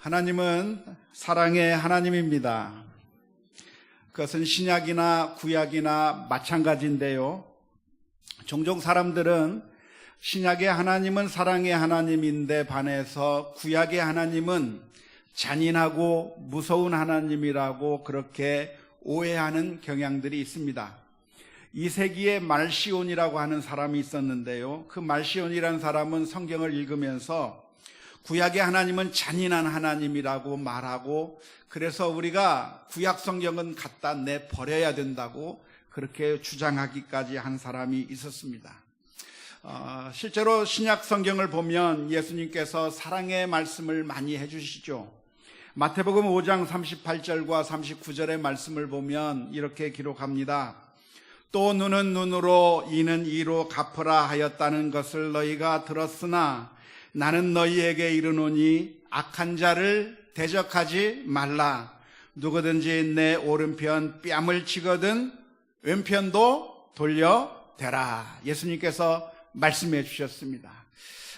하나님은 사랑의 하나님입니다. 그것은 신약이나 구약이나 마찬가지인데요. 종종 사람들은 신약의 하나님은 사랑의 하나님인데 반해서 구약의 하나님은 잔인하고 무서운 하나님이라고 그렇게 오해하는 경향들이 있습니다. 2세기에 말시온이라고 하는 사람이 있었는데요. 그 말시온이라는 사람은 성경을 읽으면서 구약의 하나님은 잔인한 하나님이라고 말하고, 그래서 우리가 구약 성경은 갖다 내버려야 된다고 그렇게 주장하기까지 한 사람이 있었습니다. 실제로 신약 성경을 보면 예수님께서 사랑의 말씀을 많이 해주시죠. 마태복음 5장 38절과 39절의 말씀을 보면 이렇게 기록합니다. 또 눈은 눈으로 이는 이로 갚으라 하였다는 것을 너희가 들었으나 나는 너희에게 이르노니 악한 자를 대적하지 말라. 누구든지 내 오른편 뺨을 치거든 왼편도 돌려대라. 예수님께서 말씀해 주셨습니다.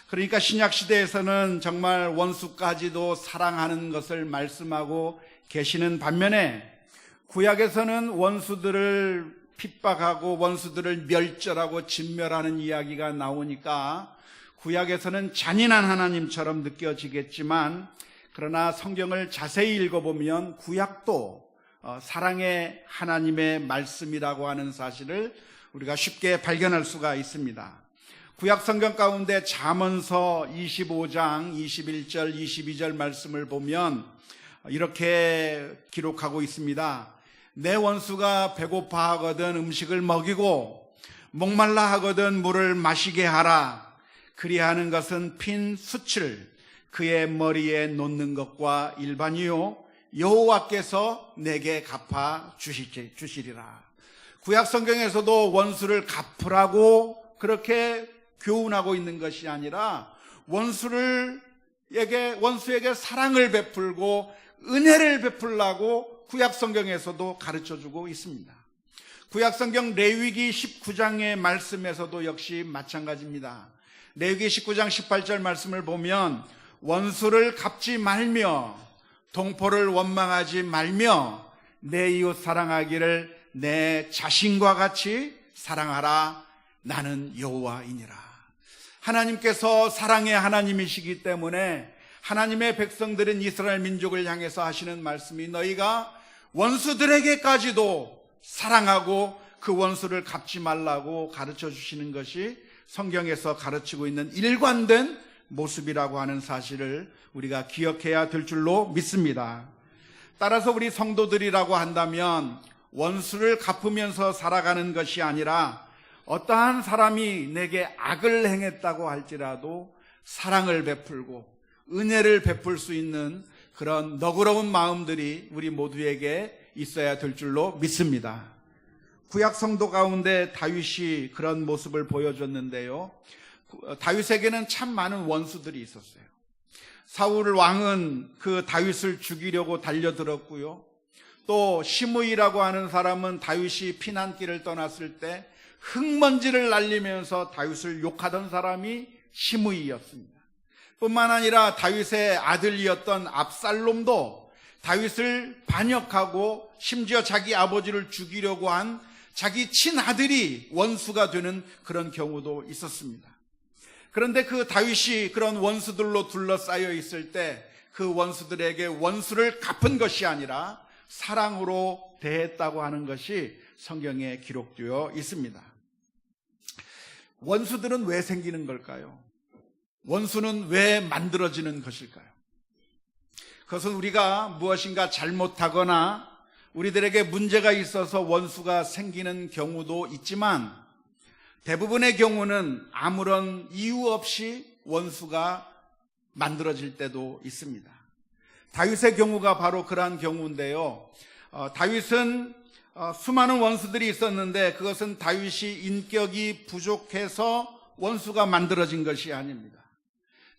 그러니까 신약 시대에서는 정말 원수까지도 사랑하는 것을 말씀하고 계시는 반면에, 구약에서는 원수들을 핍박하고 원수들을 멸절하고 진멸하는 이야기가 나오니까 구약에서는 잔인한 하나님처럼 느껴지겠지만, 그러나 성경을 자세히 읽어보면 구약도 사랑의 하나님의 말씀이라고 하는 사실을 우리가 쉽게 발견할 수가 있습니다. 구약 성경 가운데 잠언서 25장 21절 22절 말씀을 보면 이렇게 기록하고 있습니다. 내 원수가 배고파 하거든 음식을 먹이고 목말라 하거든 물을 마시게 하라. 그리하는 것은 핀 숯을 그의 머리에 놓는 것과 일반이요 여호와께서 내게 갚아 주시리라. 구약 성경에서도 원수를 갚으라고 그렇게 교훈하고 있는 것이 아니라 원수에게 사랑을 베풀고 은혜를 베풀라고 구약 성경에서도 가르쳐주고 있습니다. 구약 성경 레위기 19장의 말씀에서도 역시 마찬가지입니다. 레위기 19장 18절 말씀을 보면 원수를 갚지 말며 동포를 원망하지 말며 내 이웃 사랑하기를 내 자신과 같이 사랑하라. 나는 여호와이니라. 하나님께서 사랑의 하나님이시기 때문에 하나님의 백성들은 이스라엘 민족을 향해서 하시는 말씀이 너희가 원수들에게까지도 사랑하고 그 원수를 갚지 말라고 가르쳐 주시는 것이 성경에서 가르치고 있는 일관된 모습이라고 하는 사실을 우리가 기억해야 될 줄로 믿습니다. 따라서 우리 성도들이라고 한다면 원수를 갚으면서 살아가는 것이 아니라 어떠한 사람이 내게 악을 행했다고 할지라도 사랑을 베풀고 은혜를 베풀 수 있는 그런 너그러운 마음들이 우리 모두에게 있어야 될 줄로 믿습니다. 구약 성도 가운데 다윗이 그런 모습을 보여줬는데요. 다윗에게는 참 많은 원수들이 있었어요. 사울 왕은 그 다윗을 죽이려고 달려들었고요. 또 시므이라고 하는 사람은 다윗이 피난길을 떠났을 때 흙먼지를 날리면서 다윗을 욕하던 사람이 시므이였습니다. 뿐만 아니라 다윗의 아들이었던 압살롬도 다윗을 반역하고 심지어 자기 아버지를 죽이려고 한 자기 친아들이 원수가 되는 그런 경우도 있었습니다. 그런데 그 다윗이 그런 원수들로 둘러싸여 있을 때 그 원수들에게 원수를 갚은 것이 아니라 사랑으로 대했다고 하는 것이 성경에 기록되어 있습니다. 원수들은 왜 생기는 걸까요? 원수는 왜 만들어지는 것일까요? 그것은 우리가 무엇인가 잘못하거나 우리들에게 문제가 있어서 원수가 생기는 경우도 있지만 대부분의 경우는 아무런 이유 없이 원수가 만들어질 때도 있습니다. 다윗의 경우가 바로 그러한 경우인데요. 다윗은 수많은 원수들이 있었는데 그것은 다윗이 인격이 부족해서 원수가 만들어진 것이 아닙니다.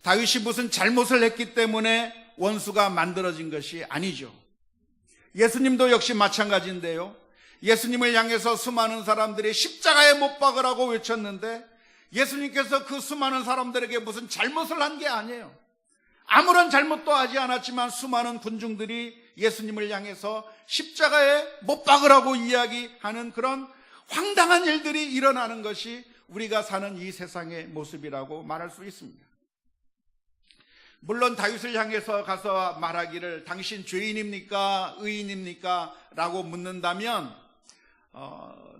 다윗이 무슨 잘못을 했기 때문에 원수가 만들어진 것이 아니죠. 예수님도 역시 마찬가지인데요. 예수님을 향해서 수많은 사람들이 십자가에 못 박으라고 외쳤는데 예수님께서 그 수많은 사람들에게 무슨 잘못을 한 게 아니에요. 아무런 잘못도 하지 않았지만 수많은 군중들이 예수님을 향해서 십자가에 못 박으라고 이야기하는 그런 황당한 일들이 일어나는 것이 우리가 사는 이 세상의 모습이라고 말할 수 있습니다. 물론 다윗을 향해서 가서 말하기를 당신 죄인입니까? 의인입니까? 라고 묻는다면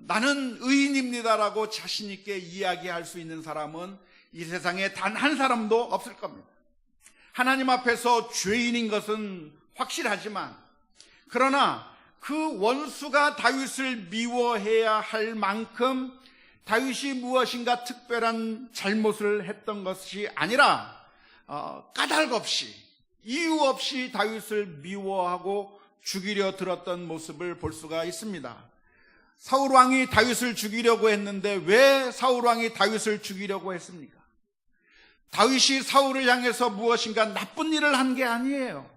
나는 의인입니다라고 자신 있게 이야기할 수 있는 사람은 이 세상에 단 한 사람도 없을 겁니다. 하나님 앞에서 죄인인 것은 확실하지만, 그러나 그 원수가 다윗을 미워해야 할 만큼 다윗이 무엇인가 특별한 잘못을 했던 것이 아니라 까닭 없이, 이유 없이 다윗을 미워하고 죽이려 들었던 모습을 볼 수가 있습니다. 사울 왕이 다윗을 죽이려고 했는데 왜 사울 왕이 다윗을 죽이려고 했습니까? 다윗이 사울을 향해서 무엇인가 나쁜 일을 한 게 아니에요.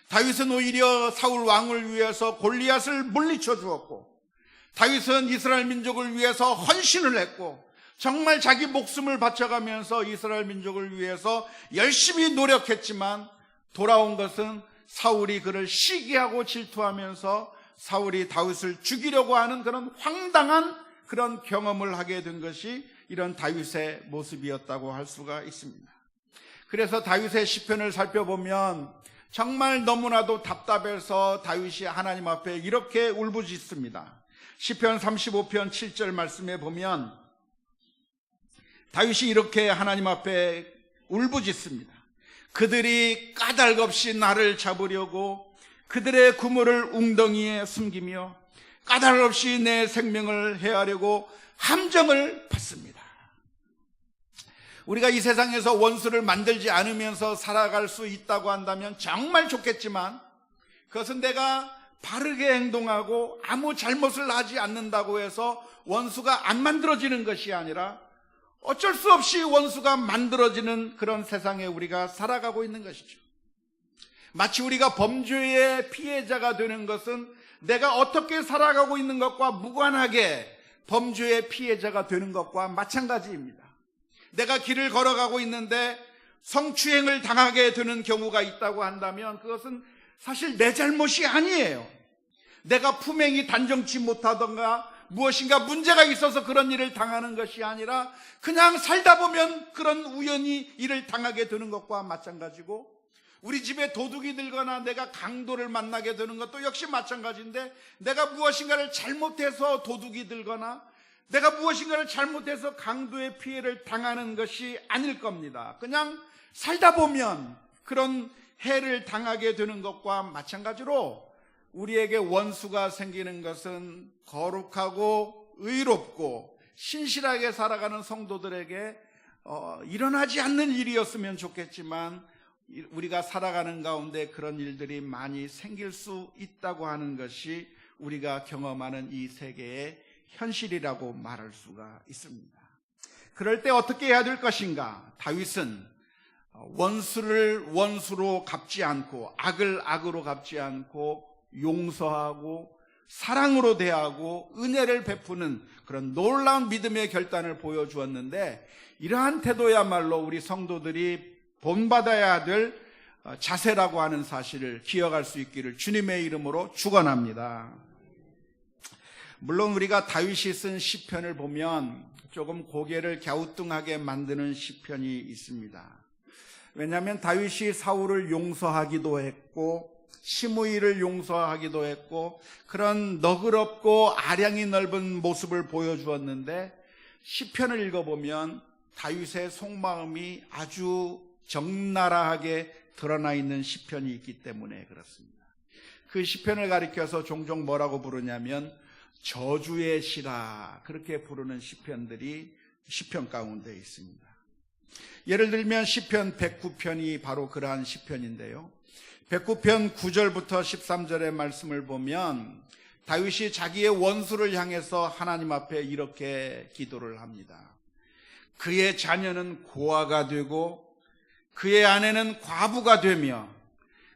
다윗은 오히려 사울 왕을 위해서 골리앗을 물리쳐 주었고, 다윗은 이스라엘 민족을 위해서 헌신을 했고, 정말 자기 목숨을 바쳐가면서 이스라엘 민족을 위해서 열심히 노력했지만 돌아온 것은 사울이 그를 시기하고 질투하면서 사울이 다윗을 죽이려고 하는 그런 황당한 그런 경험을 하게 된 것이 이런 다윗의 모습이었다고 할 수가 있습니다. 그래서 다윗의 시편을 살펴보면 정말 너무나도 답답해서 다윗이 하나님 앞에 이렇게 울부짖습니다. 시편 35편 7절 말씀에 보면 다윗이 이렇게 하나님 앞에 울부짖습니다. 그들이 까닭 없이 나를 잡으려고 그들의 구물을 웅덩이에 숨기며 까닭 없이 내 생명을 해하려고 함정을 받습니다. 우리가 이 세상에서 원수를 만들지 않으면서 살아갈 수 있다고 한다면 정말 좋겠지만, 그것은 내가 바르게 행동하고 아무 잘못을 하지 않는다고 해서 원수가 안 만들어지는 것이 아니라 어쩔 수 없이 원수가 만들어지는 그런 세상에 우리가 살아가고 있는 것이죠. 마치 우리가 범죄의 피해자가 되는 것은 내가 어떻게 살아가고 있는 것과 무관하게 범죄의 피해자가 되는 것과 마찬가지입니다. 내가 길을 걸어가고 있는데 성추행을 당하게 되는 경우가 있다고 한다면 그것은 사실 내 잘못이 아니에요. 내가 품행이 단정치 못하던가 무엇인가 문제가 있어서 그런 일을 당하는 것이 아니라 그냥 살다 보면 그런 우연히 일을 당하게 되는 것과 마찬가지고, 우리 집에 도둑이 들거나 내가 강도를 만나게 되는 것도 역시 마찬가지인데, 내가 무엇인가를 잘못해서 도둑이 들거나 내가 무엇인가를 잘못해서 강도의 피해를 당하는 것이 아닐 겁니다. 그냥 살다 보면 그런 해를 당하게 되는 것과 마찬가지로 우리에게 원수가 생기는 것은 거룩하고 의롭고 신실하게 살아가는 성도들에게 일어나지 않는 일이었으면 좋겠지만, 우리가 살아가는 가운데 그런 일들이 많이 생길 수 있다고 하는 것이 우리가 경험하는 이 세계의 현실이라고 말할 수가 있습니다. 그럴 때 어떻게 해야 될 것인가? 다윗은 원수를 원수로 갚지 않고 악을 악으로 갚지 않고 용서하고 사랑으로 대하고 은혜를 베푸는 그런 놀라운 믿음의 결단을 보여주었는데, 이러한 태도야말로 우리 성도들이 본받아야 될 자세라고 하는 사실을 기억할 수 있기를 주님의 이름으로 축원합니다. 물론 우리가 다윗이 쓴 시편을 보면 조금 고개를 갸우뚱하게 만드는 시편이 있습니다. 왜냐하면 다윗이 사울을 용서하기도 했고 시므이를 용서하기도 했고 그런 너그럽고 아량이 넓은 모습을 보여주었는데, 시편을 읽어보면 다윗의 속마음이 아주 적나라하게 드러나 있는 시편이 있기 때문에 그렇습니다. 그 시편을 가리켜서 종종 뭐라고 부르냐면 저주의 시라, 그렇게 부르는 시편들이 시편 가운데 있습니다. 예를 들면 시편 109편이 바로 그러한 시편인데요. 109편 9절부터 13절의 말씀을 보면 다윗이 자기의 원수를 향해서 하나님 앞에 이렇게 기도를 합니다. 그의 자녀는 고아가 되고 그의 아내는 과부가 되며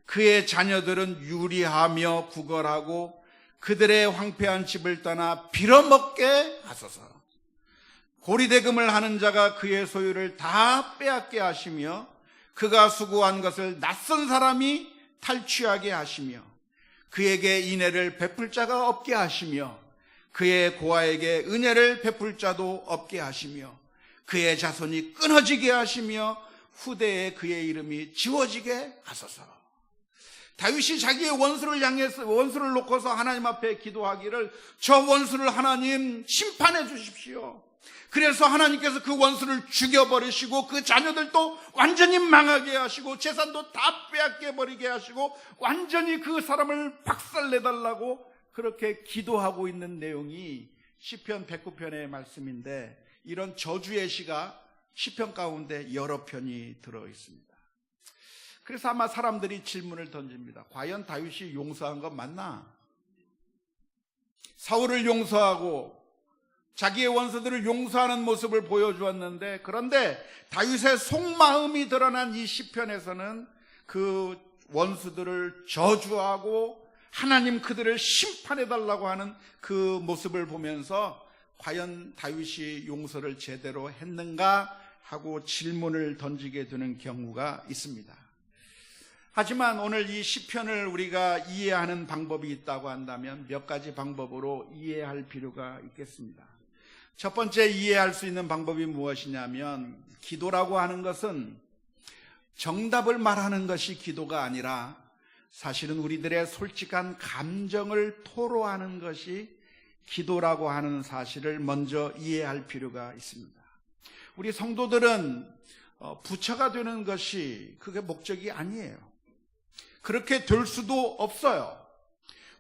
그의 자녀들은 유리하며 구걸하고 그들의 황폐한 집을 떠나 빌어먹게 하소서. 고리대금을 하는 자가 그의 소유를 다 빼앗게 하시며 그가 수고한 것을 낯선 사람이 탈취하게 하시며 그에게 인애를 베풀 자가 없게 하시며 그의 고아에게 은혜를 베풀 자도 없게 하시며 그의 자손이 끊어지게 하시며 후대에 그의 이름이 지워지게 하소서. 다윗이 자기의 원수를 향해서 원수를 놓고서 하나님 앞에 기도하기를 저 원수를 하나님 심판해 주십시오. 그래서 하나님께서 그 원수를 죽여버리시고 그 자녀들도 완전히 망하게 하시고 재산도 다 빼앗겨 버리게 하시고 완전히 그 사람을 박살내달라고 그렇게 기도하고 있는 내용이 시편 109편의 말씀인데, 이런 저주의 시가 시편 가운데 여러 편이 들어있습니다. 그래서 아마 사람들이 질문을 던집니다. 과연 다윗이 용서한 건 맞나? 사울을 용서하고 자기의 원수들을 용서하는 모습을 보여주었는데, 그런데 다윗의 속마음이 드러난 이 시편에서는 그 원수들을 저주하고 하나님 그들을 심판해달라고 하는 그 모습을 보면서 과연 다윗이 용서를 제대로 했는가 하고 질문을 던지게 되는 경우가 있습니다. 하지만 오늘 이 시편을 우리가 이해하는 방법이 있다고 한다면 몇 가지 방법으로 이해할 필요가 있겠습니다. 첫 번째 이해할 수 있는 방법이 무엇이냐면, 기도라고 하는 것은 정답을 말하는 것이 기도가 아니라 사실은 우리들의 솔직한 감정을 토로하는 것이 기도라고 하는 사실을 먼저 이해할 필요가 있습니다. 우리 성도들은 부처가 되는 것이 그게 목적이 아니에요. 그렇게 될 수도 없어요.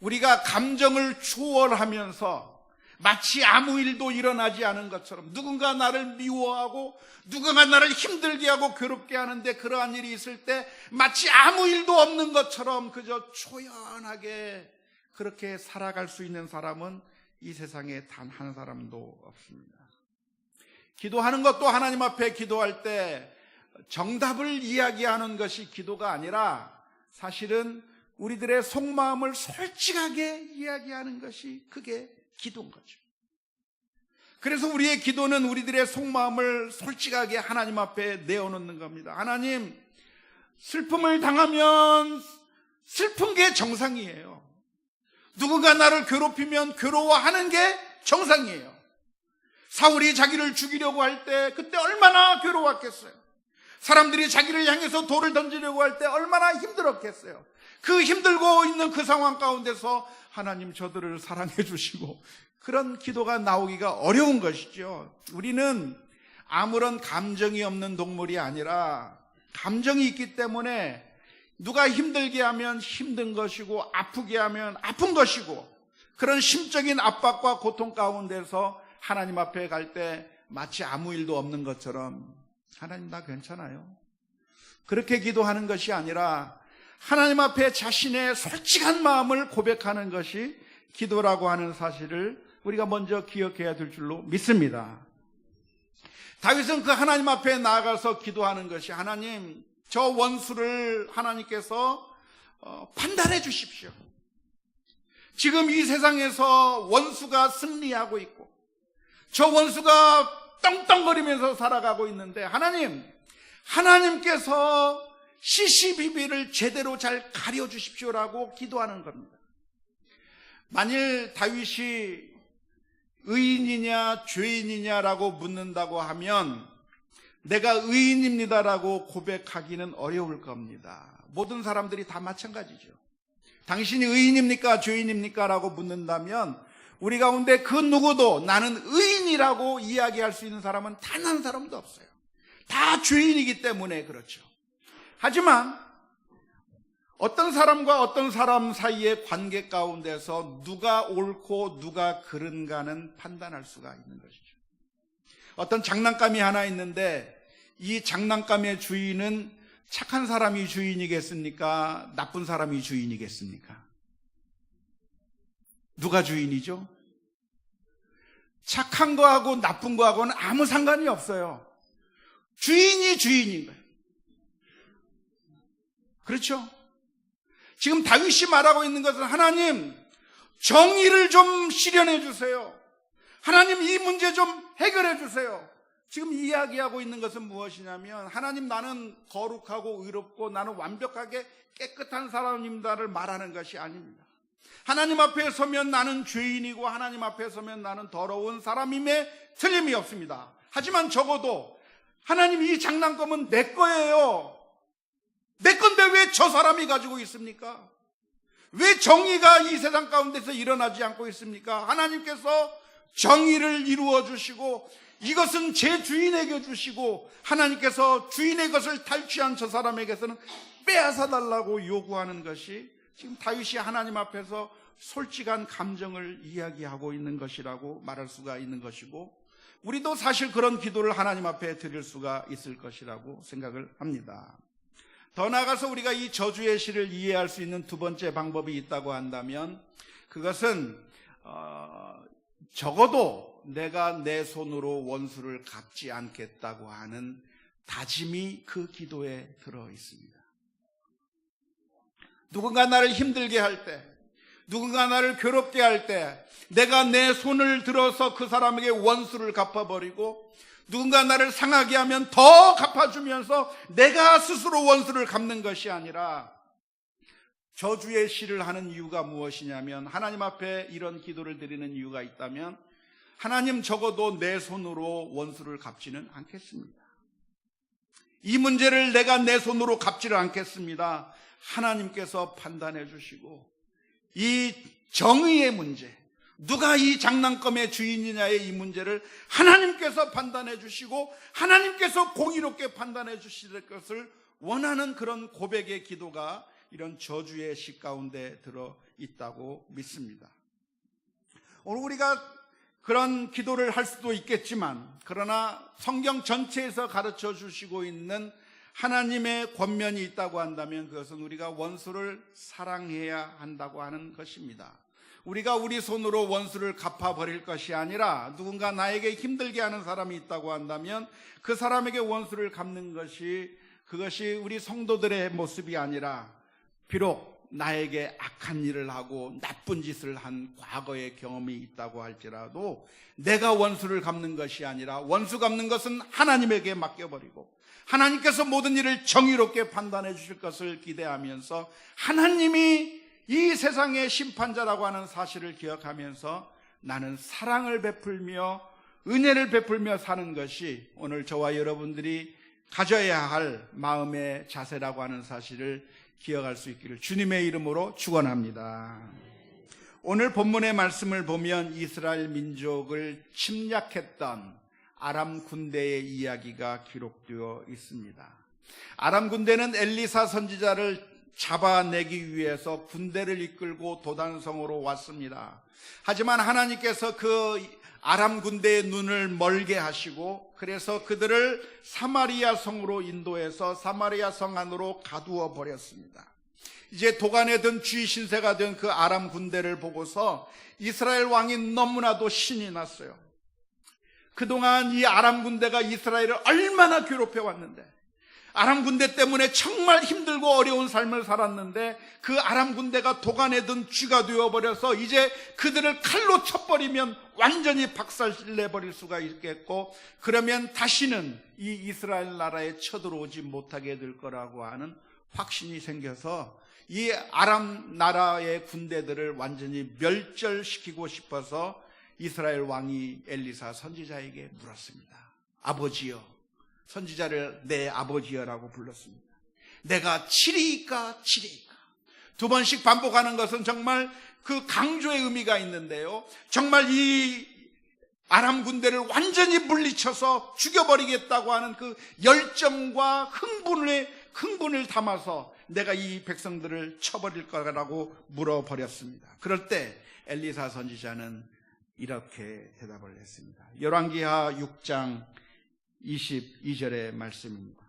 우리가 감정을 초월하면서 마치 아무 일도 일어나지 않은 것처럼 누군가 나를 미워하고 누군가 나를 힘들게 하고 괴롭게 하는데 그러한 일이 있을 때 마치 아무 일도 없는 것처럼 그저 초연하게 그렇게 살아갈 수 있는 사람은 이 세상에 단 한 사람도 없습니다. 기도하는 것도 하나님 앞에 기도할 때 정답을 이야기하는 것이 기도가 아니라 사실은 우리들의 속마음을 솔직하게 이야기하는 것이 그게 기도인 거죠. 그래서 우리의 기도는 우리들의 속마음을 솔직하게 하나님 앞에 내어놓는 겁니다. 하나님, 슬픔을 당하면 슬픈 게 정상이에요. 누군가 나를 괴롭히면 괴로워하는 게 정상이에요. 사울이 자기를 죽이려고 할 때 그때 얼마나 괴로웠겠어요. 사람들이 자기를 향해서 돌을 던지려고 할 때 얼마나 힘들었겠어요. 그 힘들고 있는 그 상황 가운데서 하나님 저들을 사랑해 주시고, 그런 기도가 나오기가 어려운 것이죠. 우리는 아무런 감정이 없는 동물이 아니라 감정이 있기 때문에 누가 힘들게 하면 힘든 것이고 아프게 하면 아픈 것이고, 그런 심적인 압박과 고통 가운데서 하나님 앞에 갈 때 마치 아무 일도 없는 것처럼 하나님 나 괜찮아요, 그렇게 기도하는 것이 아니라 하나님 앞에 자신의 솔직한 마음을 고백하는 것이 기도라고 하는 사실을 우리가 먼저 기억해야 될 줄로 믿습니다. 다윗은 그 하나님 앞에 나아가서 기도하는 것이, 하나님 저 원수를 하나님께서 판단해 주십시오. 지금 이 세상에서 원수가 승리하고 있고 저 원수가 떵떵거리면서 살아가고 있는데 하나님께서 시시비비를 제대로 잘 가려주십시오라고 기도하는 겁니다. 만일 다윗이 의인이냐 죄인이냐라고 묻는다고 하면 내가 의인입니다라고 고백하기는 어려울 겁니다. 모든 사람들이 다 마찬가지죠. 당신이 의인입니까 죄인입니까 라고 묻는다면 우리 가운데 그 누구도 나는 의인이라고 이야기할 수 있는 사람은 단 한 사람도 없어요. 다 죄인이기 때문에 그렇죠. 하지만 어떤 사람과 어떤 사람 사이의 관계 가운데서 누가 옳고 누가 그른가는 판단할 수가 있는 것이죠. 어떤 장난감이 하나 있는데 이 장난감의 주인은 착한 사람이 주인이겠습니까? 나쁜 사람이 주인이겠습니까? 누가 주인이죠? 착한 거하고 나쁜 거하고는 아무 상관이 없어요. 주인이 주인인 거예요. 그렇죠? 지금 다윗이 말하고 있는 것은 하나님 정의를 좀 실현해 주세요. 하나님 이 문제 좀 해결해 주세요. 지금 이야기하고 있는 것은 무엇이냐면, 하나님, 나는 거룩하고 의롭고 나는 완벽하게 깨끗한 사람입니다를 말하는 것이 아닙니다. 하나님 앞에 서면 나는 죄인이고 하나님 앞에 서면 나는 더러운 사람임에 틀림이 없습니다. 하지만 적어도 하나님, 이 장난감은 내 거예요. 내 건데 왜 저 사람이 가지고 있습니까? 왜 정의가 이 세상 가운데서 일어나지 않고 있습니까? 하나님께서 정의를 이루어 주시고 이것은 제 주인에게 주시고, 하나님께서 주인의 것을 탈취한 저 사람에게서는 빼앗아 달라고 요구하는 것이 지금 다윗이 하나님 앞에서 솔직한 감정을 이야기하고 있는 것이라고 말할 수가 있는 것이고, 우리도 사실 그런 기도를 하나님 앞에 드릴 수가 있을 것이라고 생각을 합니다. 더 나아가서 우리가 이 저주의 시를 이해할 수 있는 두 번째 방법이 있다고 한다면, 그것은 적어도 내가 내 손으로 원수를 갚지 않겠다고 하는 다짐이 그 기도에 들어 있습니다. 누군가 나를 힘들게 할 때, 누군가 나를 괴롭게 할 때 내가 내 손을 들어서 그 사람에게 원수를 갚아버리고, 누군가 나를 상하게 하면 더 갚아주면서 내가 스스로 원수를 갚는 것이 아니라, 저주의 시를 하는 이유가 무엇이냐면, 하나님 앞에 이런 기도를 드리는 이유가 있다면, 하나님, 적어도 내 손으로 원수를 갚지는 않겠습니다. 이 문제를 내가 내 손으로 갚지를 않겠습니다. 하나님께서 판단해 주시고, 이 정의의 문제, 누가 이 장난감의 주인이냐의 이 문제를 하나님께서 판단해 주시고 하나님께서 공의롭게 판단해 주실 것을 원하는 그런 고백의 기도가 이런 저주의 시 가운데 들어 있다고 믿습니다. 오늘 우리가 그런 기도를 할 수도 있겠지만, 그러나 성경 전체에서 가르쳐 주시고 있는 하나님의 권면이 있다고 한다면, 그것은 우리가 원수를 사랑해야 한다고 하는 것입니다. 우리가 우리 손으로 원수를 갚아버릴 것이 아니라, 누군가 나에게 힘들게 하는 사람이 있다고 한다면 그 사람에게 원수를 갚는 것이, 그것이 우리 성도들의 모습이 아니라, 비록 나에게 악한 일을 하고 나쁜 짓을 한 과거의 경험이 있다고 할지라도 내가 원수를 갚는 것이 아니라, 원수 갚는 것은 하나님에게 맡겨버리고 하나님께서 모든 일을 정의롭게 판단해 주실 것을 기대하면서, 하나님이 이 세상의 심판자라고 하는 사실을 기억하면서 나는 사랑을 베풀며 은혜를 베풀며 사는 것이 오늘 저와 여러분들이 가져야 할 마음의 자세라고 하는 사실을 기억할 수 있기를 주님의 이름으로 축원합니다. 오늘 본문의 말씀을 보면 이스라엘 민족을 침략했던 아람 군대의 이야기가 기록되어 있습니다. 아람 군대는 엘리사 선지자를 잡아내기 위해서 군대를 이끌고 도단성으로 왔습니다. 하지만 하나님께서 그 아람 군대의 눈을 멀게 하시고, 그래서 그들을 사마리아 성으로 인도해서 사마리아 성 안으로 가두어 버렸습니다. 이제 도간에 든 쥐 신세가 된 그 아람 군대를 보고서 이스라엘 왕이 너무나도 신이 났어요. 그동안 이 아람 군대가 이스라엘을 얼마나 괴롭혀 왔는데, 아람 군대 때문에 정말 힘들고 어려운 삶을 살았는데, 그 아람 군대가 도간에 든 쥐가 되어버려서 이제 그들을 칼로 쳐버리면 완전히 박살내버릴 수가 있겠고, 그러면 다시는 이 이스라엘 나라에 쳐들어오지 못하게 될 거라고 하는 확신이 생겨서 이 아람 나라의 군대들을 완전히 멸절시키고 싶어서 이스라엘 왕이 엘리사 선지자에게 물었습니다. 아버지여, 선지자를 내 아버지여라고 불렀습니다. 내가 치리이까 치리이까. 두 번씩 반복하는 것은 정말 그 강조의 의미가 있는데요, 정말 이 아람 군대를 완전히 물리쳐서 죽여버리겠다고 하는 그 열정과 흥분을 담아서 내가 이 백성들을 쳐버릴 거라고 물어버렸습니다. 그럴 때 엘리사 선지자는 이렇게 대답을 했습니다. 열왕기하 6장 22절의 말씀입니다.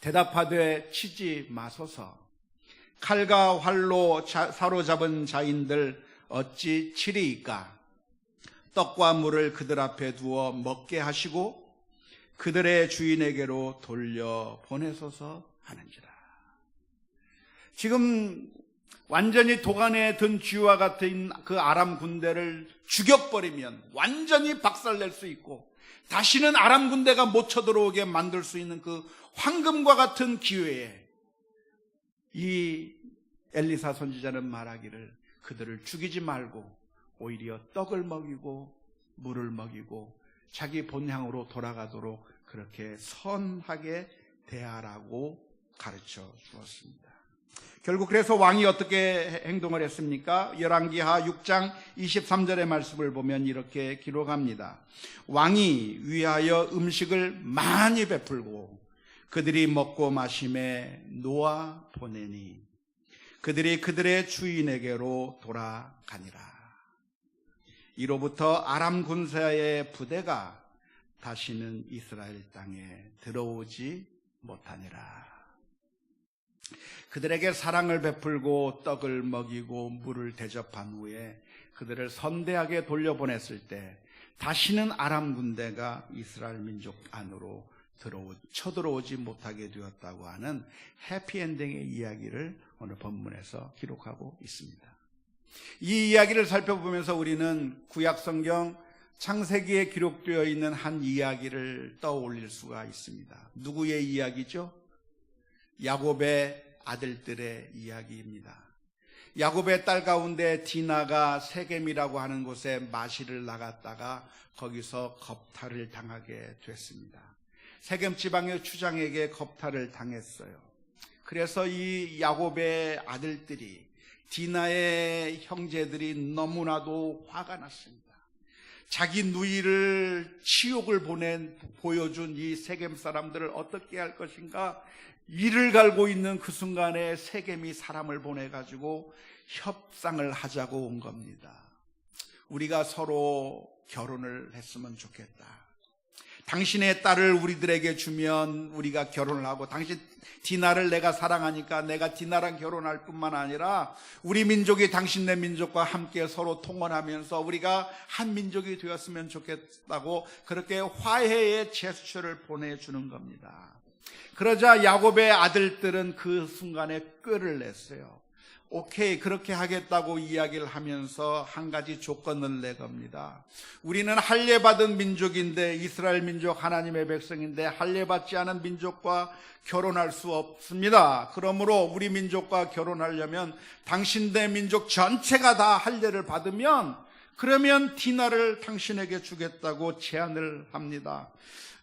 대답하되 치지 마소서. 칼과 활로 사로잡은 자인들 어찌 치리이까. 떡과 물을 그들 앞에 두어 먹게 하시고 그들의 주인에게로 돌려 보내소서 하는지라. 지금 완전히 도간에 든 쥐와 같은 그 아람 군대를 죽여버리면 완전히 박살낼 수 있고, 다시는 아람 군대가 못 쳐들어오게 만들 수 있는 그 황금과 같은 기회에 이 엘리사 선지자는 말하기를 그들을 죽이지 말고 오히려 떡을 먹이고 물을 먹이고 자기 본향으로 돌아가도록 그렇게 선하게 대하라고 가르쳐 주었습니다. 결국 그래서 왕이 어떻게 행동을 했습니까? 열왕기하 6장 23절의 말씀을 보면 이렇게 기록합니다. 왕이 위하여 음식을 많이 베풀고 그들이 먹고 마심에 놓아 보내니 그들이 그들의 주인에게로 돌아가니라. 이로부터 아람 군사의 부대가 다시는 이스라엘 땅에 들어오지 못하니라. 그들에게 사랑을 베풀고 떡을 먹이고 물을 대접한 후에 그들을 선대하게 돌려보냈을 때 다시는 아람 군대가 이스라엘 민족 안으로 쳐들어오지 못하게 되었다고 하는 해피엔딩의 이야기를 오늘 본문에서 기록하고 있습니다. 이 이야기를 살펴보면서 우리는 구약성경 창세기에 기록되어 있는 한 이야기를 떠올릴 수가 있습니다. 누구의 이야기죠? 야곱의 아들들의 이야기입니다. 야곱의 딸 가운데 디나가 세겜이라고 하는 곳에 마실을 나갔다가 거기서 겁탈을 당하게 됐습니다. 세겜 지방의 추장에게 겁탈을 당했어요. 그래서 이 야곱의 아들들이 디나의 형제들이 너무나도 화가 났습니다. 자기 누이를 치욕을 보여준 이 세겜 사람들을 어떻게 할 것인가 이를 갈고 있는 그 순간에 세겜이 사람을 보내가지고 협상을 하자고 온 겁니다. 우리가 서로 결혼을 했으면 좋겠다. 당신의 딸을 우리들에게 주면 우리가 결혼을 하고 당신 디나를 내가 사랑하니까 내가 디나랑 결혼할 뿐만 아니라 우리 민족이 당신네 민족과 함께 서로 통혼하면서 우리가 한 민족이 되었으면 좋겠다고 그렇게 화해의 제스처를 보내주는 겁니다. 그러자 야곱의 아들들은 그 순간에 꾀를 냈어요. 오케이, 그렇게 하겠다고 이야기를 하면서 한 가지 조건을 내겁니다. 우리는 할례받은 민족인데, 이스라엘 민족 하나님의 백성인데 할례받지 않은 민족과 결혼할 수 없습니다. 그러므로 우리 민족과 결혼하려면 당신네 민족 전체가 다 할례를 받으면 그러면 디나를 당신에게 주겠다고 제안을 합니다.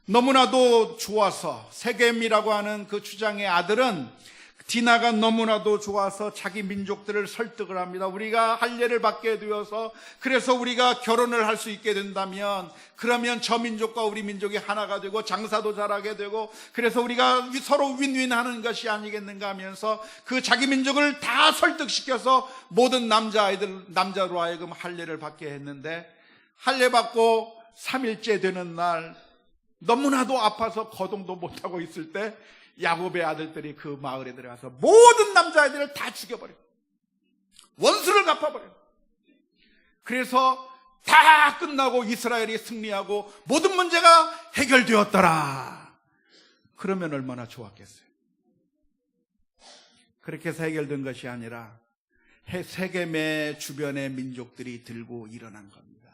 너무나도 좋아서 세겜이라고 하는 그 주장의 아들은 디나가 너무나도 좋아서 자기 민족들을 설득을 합니다. 우리가 할례를 받게 되어서 그래서 우리가 결혼을 할 수 있게 된다면 그러면 저 민족과 우리 민족이 하나가 되고 장사도 잘하게 되고 그래서 우리가 서로 윈윈하는 것이 아니겠는가 하면서 그 자기 민족을 다 설득시켜서 모든 남자로 하여금 할례를 받게 했는데 할례 받고 3일째 되는 날 너무나도 아파서 거동도 못하고 있을 때 야곱의 아들들이 그 마을에 들어가서 모든 남자아이들을 다 죽여버려요. 원수를 갚아버려요. 그래서 다 끝나고 이스라엘이 승리하고 모든 문제가 해결되었더라. 그러면 얼마나 좋았겠어요. 그렇게 해서 해결된 것이 아니라 세겜의 주변의 민족들이 들고 일어난 겁니다.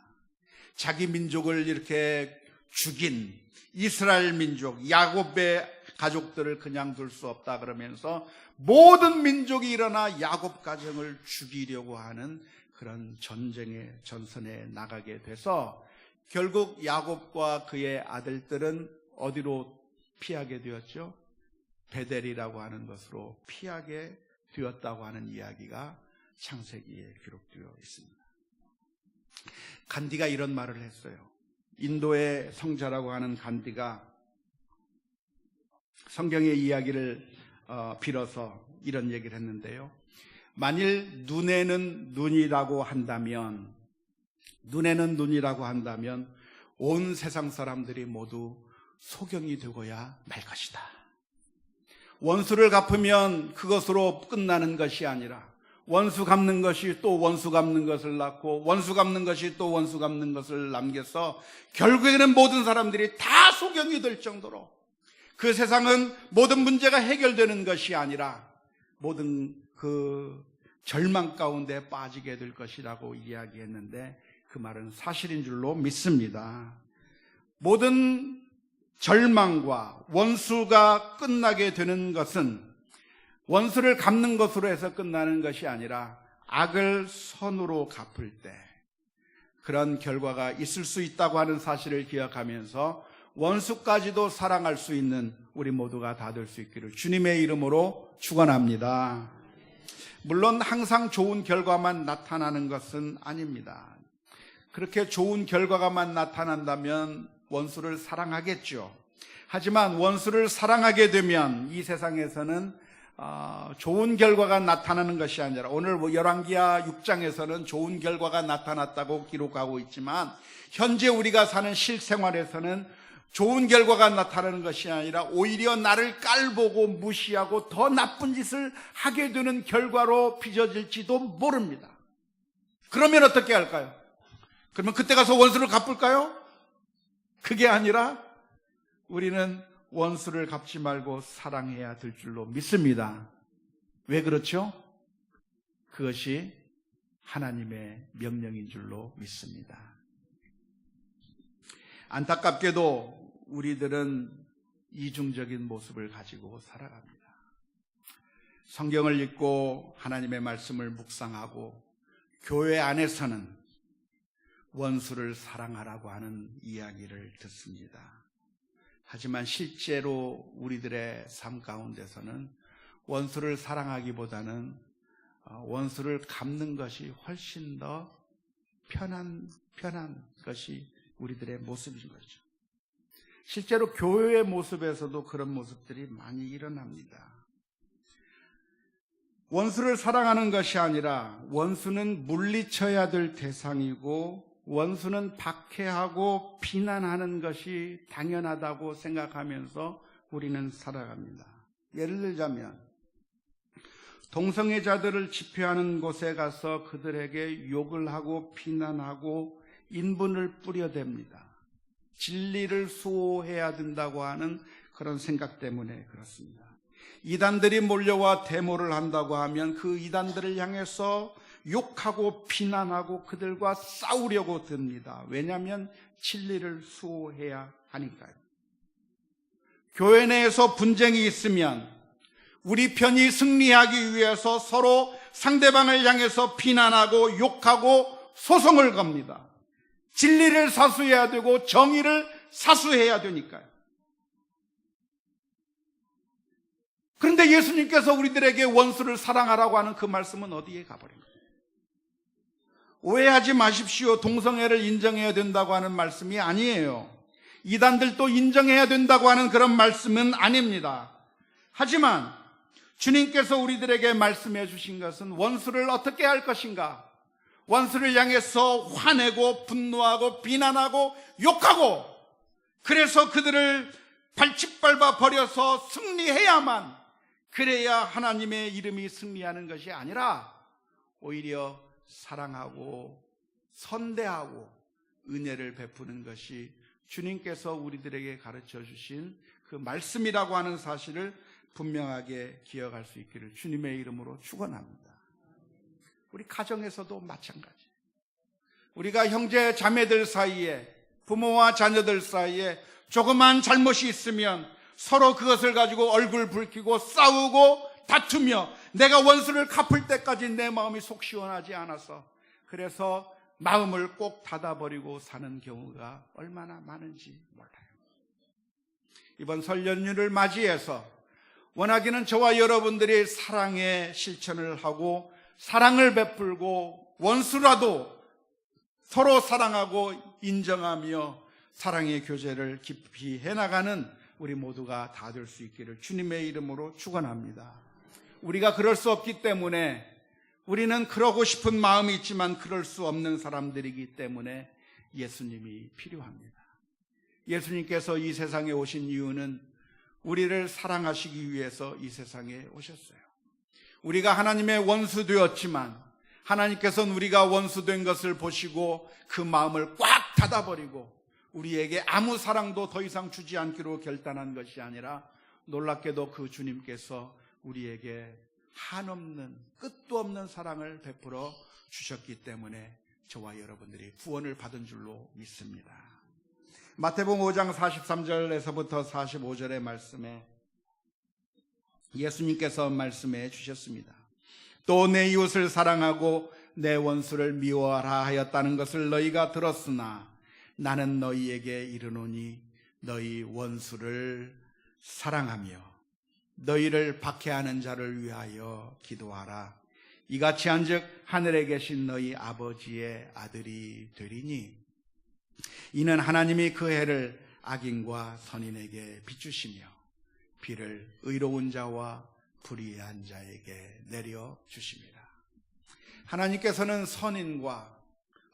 자기 민족을 이렇게 죽인 이스라엘 민족, 야곱의 가족들을 그냥 둘 수 없다 그러면서 모든 민족이 일어나 야곱 가정을 죽이려고 하는 그런 전선에 나가게 돼서 결국 야곱과 그의 아들들은 어디로 피하게 되었죠? 베델이라고 하는 것으로 피하게 되었다고 하는 이야기가 창세기에 기록되어 있습니다. 간디가 이런 말을 했어요. 인도의 성자라고 하는 간디가 성경의 이야기를 빌어서 이런 얘기를 했는데요. 만일 눈에는 눈이라고 한다면 온 세상 사람들이 모두 소경이 되고야 말 것이다. 원수를 갚으면 그것으로 끝나는 것이 아니라 원수 갚는 것이 또 원수 갚는 것을 낳고 원수 갚는 것이 또 원수 갚는 것을 남겨서 결국에는 모든 사람들이 다 소경이 될 정도로 그 세상은 모든 문제가 해결되는 것이 아니라 모든 그 절망 가운데 빠지게 될 것이라고 이야기했는데 그 말은 사실인 줄로 믿습니다. 모든 절망과 원수가 끝나게 되는 것은 원수를 갚는 것으로 해서 끝나는 것이 아니라 악을 선으로 갚을 때 그런 결과가 있을 수 있다고 하는 사실을 기억하면서 원수까지도 사랑할 수 있는 우리 모두가 다 될 수 있기를 주님의 이름으로 축원합니다. 물론 항상 좋은 결과만 나타나는 것은 아닙니다. 그렇게 좋은 결과가만 나타난다면 원수를 사랑하겠죠. 하지만 원수를 사랑하게 되면 이 세상에서는 좋은 결과가 나타나는 것이 아니라 오늘 열왕기하 6장에서는 좋은 결과가 나타났다고 기록하고 있지만 현재 우리가 사는 실생활에서는 좋은 결과가 나타나는 것이 아니라 오히려 나를 깔보고 무시하고 더 나쁜 짓을 하게 되는 결과로 빚어질지도 모릅니다. 그러면 어떻게 할까요? 그러면 그때 가서 원수를 갚을까요? 그게 아니라 우리는 원수를 갚지 말고 사랑해야 될 줄로 믿습니다. 왜 그렇죠? 그것이 하나님의 명령인 줄로 믿습니다. 안타깝게도 우리들은 이중적인 모습을 가지고 살아갑니다. 성경을 읽고 하나님의 말씀을 묵상하고 교회 안에서는 원수를 사랑하라고 하는 이야기를 듣습니다. 하지만 실제로 우리들의 삶 가운데서는 원수를 사랑하기보다는 원수를 갚는 것이 훨씬 더 편한 것이 우리들의 모습인 거죠. 실제로 교회의 모습에서도 그런 모습들이 많이 일어납니다. 원수를 사랑하는 것이 아니라 원수는 물리쳐야 될 대상이고 원수는 박해하고 비난하는 것이 당연하다고 생각하면서 우리는 살아갑니다. 예를 들자면 동성애자들을 집회하는 곳에 가서 그들에게 욕을 하고 비난하고 인분을 뿌려댑니다. 진리를 수호해야 된다고 하는 그런 생각 때문에 그렇습니다. 이단들이 몰려와 데모를 한다고 하면 그 이단들을 향해서 욕하고 비난하고 그들과 싸우려고 듭니다. 왜냐하면 진리를 수호해야 하니까요. 교회 내에서 분쟁이 있으면 우리 편이 승리하기 위해서 서로 상대방을 향해서 비난하고 욕하고 소송을 겁니다. 진리를 사수해야 되고 정의를 사수해야 되니까요. 그런데 예수님께서 우리들에게 원수를 사랑하라고 하는 그 말씀은 어디에 가버린 거예요? 오해하지 마십시오. 동성애를 인정해야 된다고 하는 말씀이 아니에요. 이단들도 인정해야 된다고 하는 그런 말씀은 아닙니다. 하지만 주님께서 우리들에게 말씀해 주신 것은 원수를 어떻게 할 것인가? 원수를 향해서 화내고 분노하고 비난하고 욕하고 그래서 그들을 발짓 밟아 버려서 승리해야만 그래야 하나님의 이름이 승리하는 것이 아니라 오히려 사랑하고 선대하고 은혜를 베푸는 것이 주님께서 우리들에게 가르쳐 주신 그 말씀이라고 하는 사실을 분명하게 기억할 수 있기를 주님의 이름으로 축원합니다. 우리 가정에서도 마찬가지. 우리가 형제 자매들 사이에 부모와 자녀들 사이에 조그만 잘못이 있으면 서로 그것을 가지고 얼굴 붉히고 싸우고 다투며 내가 원수를 갚을 때까지 내 마음이 속 시원하지 않아서 그래서 마음을 꼭 닫아버리고 사는 경우가 얼마나 많은지 몰라요. 이번 설 연휴를 맞이해서 원하기는 저와 여러분들이 사랑의 실천을 하고 사랑을 베풀고 원수라도 서로 사랑하고 인정하며 사랑의 교제를 깊이 해나가는 우리 모두가 다 될 수 있기를 주님의 이름으로 축원합니다. 우리가 그럴 수 없기 때문에 우리는 그러고 싶은 마음이 있지만 그럴 수 없는 사람들이기 때문에 예수님이 필요합니다. 예수님께서 이 세상에 오신 이유는 우리를 사랑하시기 위해서 이 세상에 오셨어요. 우리가 하나님의 원수 되었지만 하나님께서는 우리가 원수 된 것을 보시고 그 마음을 꽉 닫아버리고 우리에게 아무 사랑도 더 이상 주지 않기로 결단한 것이 아니라 놀랍게도 그 주님께서 우리에게 한없는 끝도 없는 사랑을 베풀어 주셨기 때문에 저와 여러분들이 구원을 받은 줄로 믿습니다. 마태복음 5장 43절에서부터 45절의 말씀에 예수님께서 말씀해 주셨습니다. 또 내 이웃을 사랑하고 내 원수를 미워하라 하였다는 것을 너희가 들었으나 나는 너희에게 이르노니 너희 원수를 사랑하며 너희를 박해하는 자를 위하여 기도하라. 이같이 한즉 하늘에 계신 너희 아버지의 아들이 되리니 이는 하나님이 그 해를 악인과 선인에게 비추시며 비를 의로운 자와 불의한 자에게 내려주십니다. 하나님께서는 선인과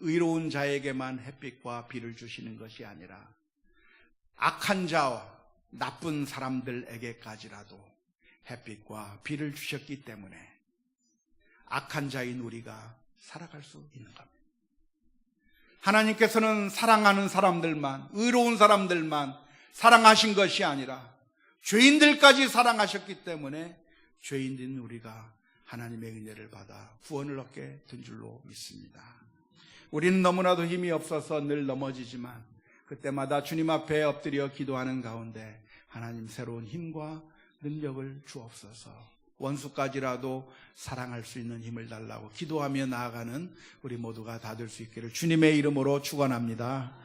의로운 자에게만 햇빛과 비를 주시는 것이 아니라 악한 자와 나쁜 사람들에게까지라도 햇빛과 비를 주셨기 때문에 악한 자인 우리가 살아갈 수 있는 겁니다. 하나님께서는 사랑하는 사람들만, 의로운 사람들만 사랑하신 것이 아니라 죄인들까지 사랑하셨기 때문에 죄인인 우리가 하나님의 은혜를 받아 구원을 얻게 된 줄로 믿습니다. 우리는 너무나도 힘이 없어서 늘 넘어지지만 그때마다 주님 앞에 엎드려 기도하는 가운데 하나님 새로운 힘과 능력을 주옵소서. 원수까지라도 사랑할 수 있는 힘을 달라고 기도하며 나아가는 우리 모두가 다 될 수 있기를 주님의 이름으로 축원합니다.